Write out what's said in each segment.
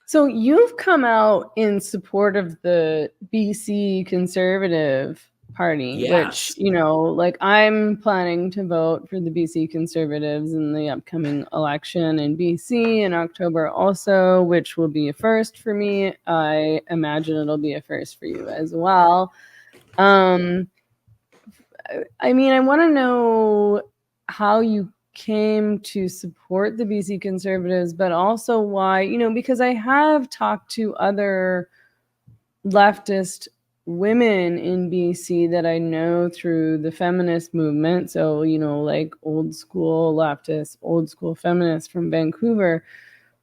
So you've come out in support of the BC Conservative Party, which, Yes. like I'm planning to vote for the BC Conservatives in the upcoming election in BC in October also, which will be a first for me. I imagine it'll be a first for you as well. Um, I mean, I want to know how you came to support the BC Conservatives, but also why, because I have talked to other leftist women in BC that I know through the feminist movement. So, like old school leftists, old school feminists from Vancouver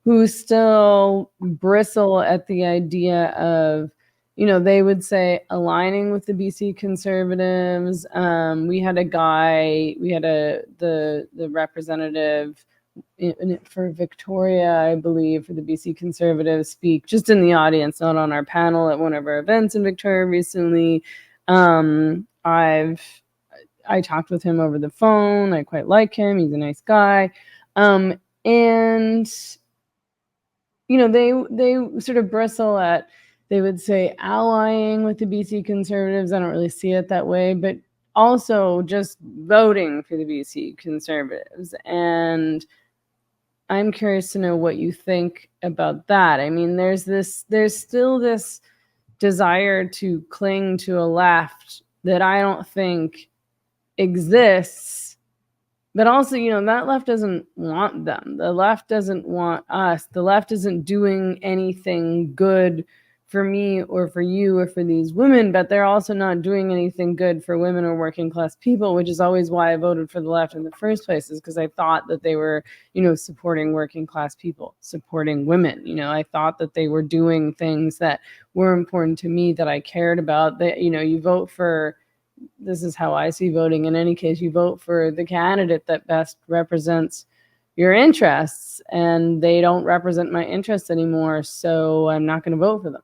who still bristle at the idea of, they would say aligning with the BC Conservatives. We had the representative for Victoria, I believe, for the BC Conservatives speak just in the audience, not on our panel at one of our events in Victoria recently. I talked with him over the phone. I quite like him. He's a nice guy. And they sort of bristle at, they would say allying with the BC Conservatives. I don't really see it that way, but also just voting for the BC Conservatives. And I'm curious to know what you think about that. I mean, there's still this desire to cling to a left that I don't think exists. But also, that left doesn't want them. The left doesn't want us. The left isn't doing anything good for me or for you or for these women, but they're also not doing anything good for women or working class people, which is always why I voted for the left in the first place, is because I thought that they were, supporting working class people, supporting women. I thought that they were doing things that were important to me, that I cared about. That, you vote for, this is how I see voting. In any case, you vote for the candidate that best represents your interests, and they don't represent my interests anymore, so I'm not going to vote for them.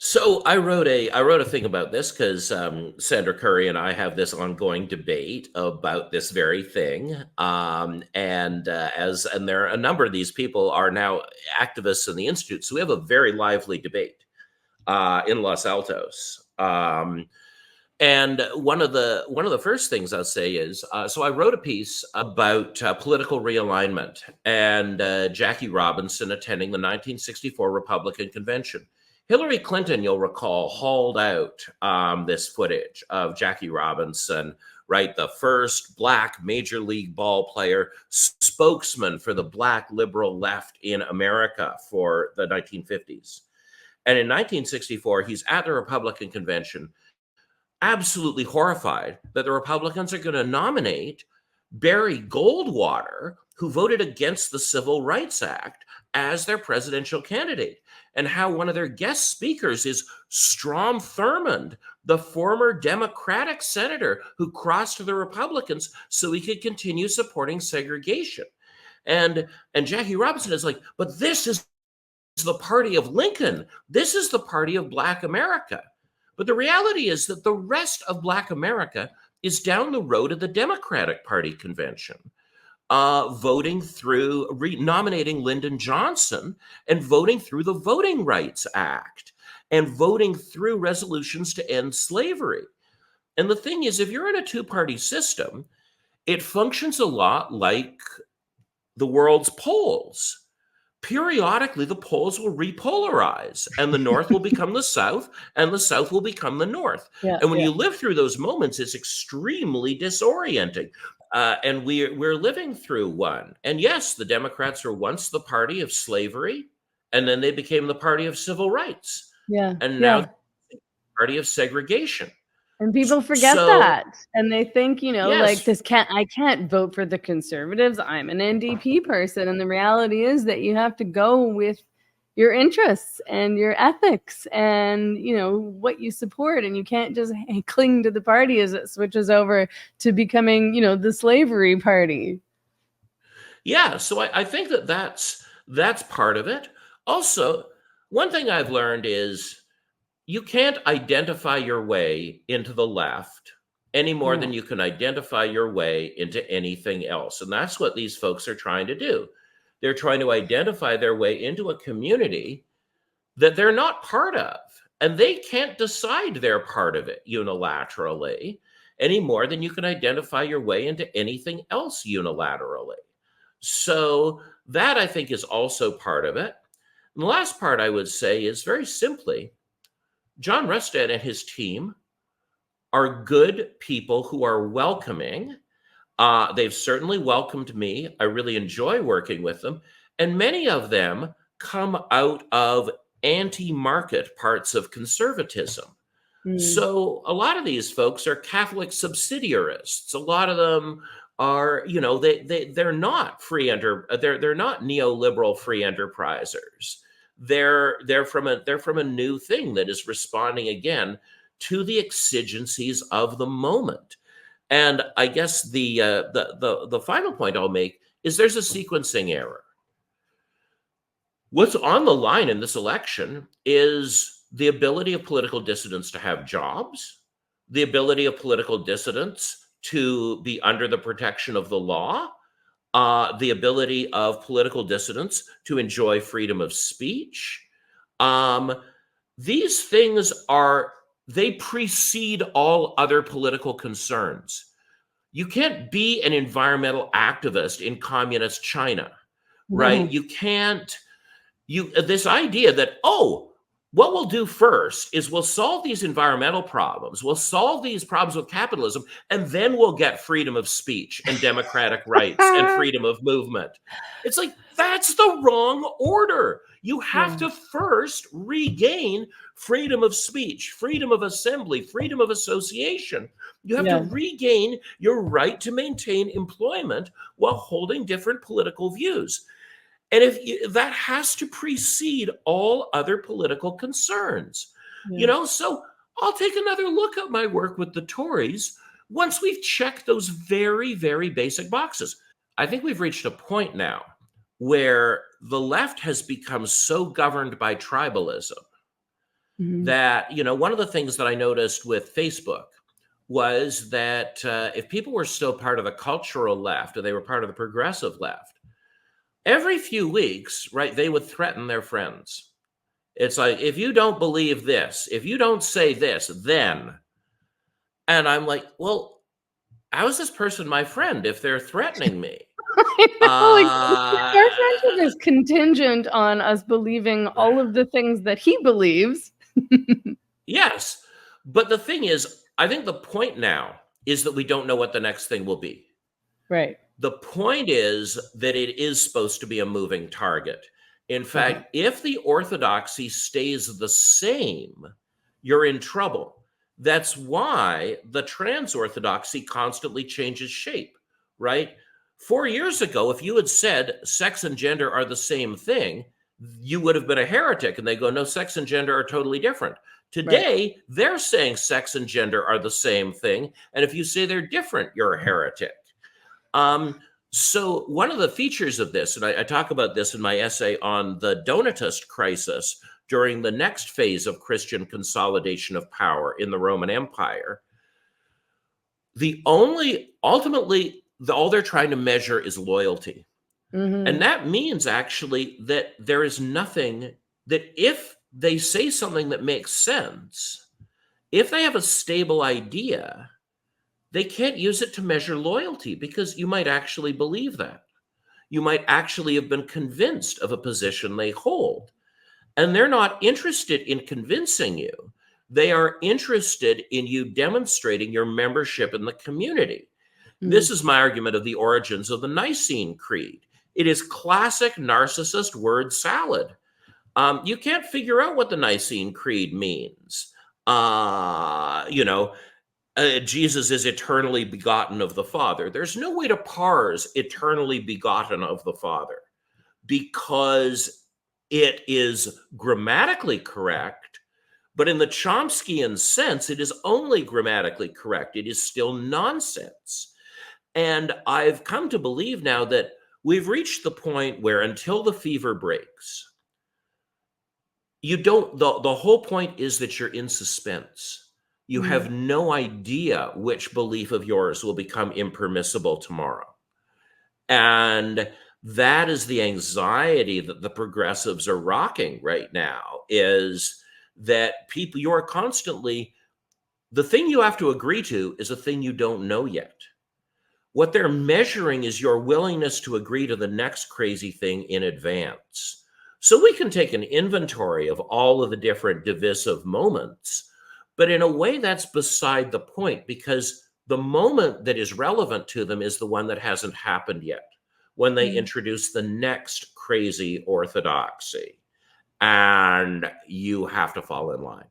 So I wrote a thing about this because Sandra Curry and I have this ongoing debate about this very thing, and there are a number of these people are now activists in the institute. So we have a very lively debate in Los Altos. And one of the first things I'll say is, so I wrote a piece about political realignment and Jackie Robinson attending the 1964 Republican Convention. Hillary Clinton, you'll recall, hauled out this footage of Jackie Robinson, right? The first Black Major League ball player, spokesman for the Black liberal left in America for the 1950s. And in 1964, he's at the Republican Convention, absolutely horrified that the Republicans are going to nominate Barry Goldwater, who voted against the Civil Rights Act, as their presidential candidate, and how one of their guest speakers is Strom Thurmond, the former Democratic senator who crossed to the Republicans so he could continue supporting segregation. And Jackie Robinson is like, but this is the party of Lincoln. This is the party of Black America. But the reality is that the rest of Black America is down the road at the Democratic Party convention, voting through, nominating Lyndon Johnson and voting through the Voting Rights Act and voting through resolutions to end slavery. And the thing is, if you're in a two-party system, it functions a lot like the world's poles. Periodically, the poles will repolarize and the North will become the South and the South will become the North. Yeah, and when you live through those moments, it's extremely disorienting. And we're living through one. And yes, the Democrats were once the party of slavery, and then they became the party of civil rights. Yeah. And now the party of segregation. And people forget that. And they think, Yes. I can't vote for the Conservatives. I'm an NDP person. And the reality is that you have to go with your interests and your ethics and, what you support. And you can't just cling to the party as it switches over to becoming, the slavery party. Yeah. So I think that's part of it. Also, one thing I've learned is you can't identify your way into the left any more than you can identify your way into anything else. And that's what these folks are trying to do. They're trying to identify their way into a community that they're not part of. And they can't decide they're part of it unilaterally any more than you can identify your way into anything else unilaterally. So that, I think, is also part of it. And the last part I would say is very simply, John Rustad and his team are good people who are welcoming. They've certainly welcomed me. I really enjoy working with them. And many of them come out of anti-market parts of conservatism. So a lot of these folks are Catholic subsidiarists. A lot of them are, they're not they're not neoliberal free enterprisers. They're from a new thing that is responding again to the exigencies of the moment. And I guess the final point I'll make is there's a sequencing error. What's on the line in this election is the ability of political dissidents to have jobs, the ability of political dissidents to be under the protection of the law, the ability of political dissidents to enjoy freedom of speech. These things they precede all other political concerns. You can't be an environmental activist in communist China, right? You can't. This idea that, what we'll do first is we'll solve these environmental problems, we'll solve these problems with capitalism, and then we'll get freedom of speech and democratic rights and freedom of movement. It's like, that's the wrong order. You have to first regain freedom of speech, freedom of assembly, freedom of association. You have to regain your right to maintain employment while holding different political views. And that has to precede all other political concerns, so I'll take another look at my work with the Tories once we've checked those very, very basic boxes. I think we've reached a point now where the left has become so governed by tribalism that, one of the things that I noticed with Facebook was that if people were still part of the cultural left or they were part of the progressive left, every few weeks, right, they would threaten their friends. It's like, if you don't believe this, if you don't say this, then. And I'm like, well, how is this person my friend if they're threatening me? Our friendship is contingent on us believing all of the things that he believes. Yes. But the thing is, I think the point now is that we don't know what the next thing will be. Right. The point is that it is supposed to be a moving target. In fact, if the orthodoxy stays the same, you're in trouble. That's why the trans orthodoxy constantly changes shape, right? 4 years ago, if you had said sex and gender are the same thing, you would have been a heretic. And they go, no, sex and gender are totally different. Today, they're saying sex and gender are the same thing. And if you say they're different, you're a heretic. So one of the features of this, and I talk about this in my essay on the Donatist crisis during the next phase of Christian consolidation of power in the Roman Empire, ultimately, all they're trying to measure is loyalty. And that means actually that there is nothing that if they say something that makes sense, if they have a stable idea, they can't use it to measure loyalty because you might actually believe that. You might actually have been convinced of a position they hold. And they're not interested in convincing you. They are interested in you demonstrating your membership in the community. This is my argument of the origins of the Nicene Creed. It is classic narcissist word salad. You can't figure out what the Nicene Creed means. Jesus is eternally begotten of the Father. There's no way to parse eternally begotten of the Father because it is grammatically correct, but in the Chomskyan sense, it is only grammatically correct. It is still nonsense. And I've come to believe now that we've reached the point where until the fever breaks, the whole point is that you're in suspense. You have no idea which belief of yours will become impermissible tomorrow. And That is the anxiety that the progressives are rocking right now, is that people, you are constantly, the thing you have to agree to is a thing you don't know yet. What they're measuring is your willingness to agree to the next crazy thing in advance. So we can take an inventory of all of the different divisive moments, but in a way that's beside the point, because the moment that is relevant to them is the one that hasn't happened yet, when they introduce the next crazy orthodoxy, and you have to fall in line.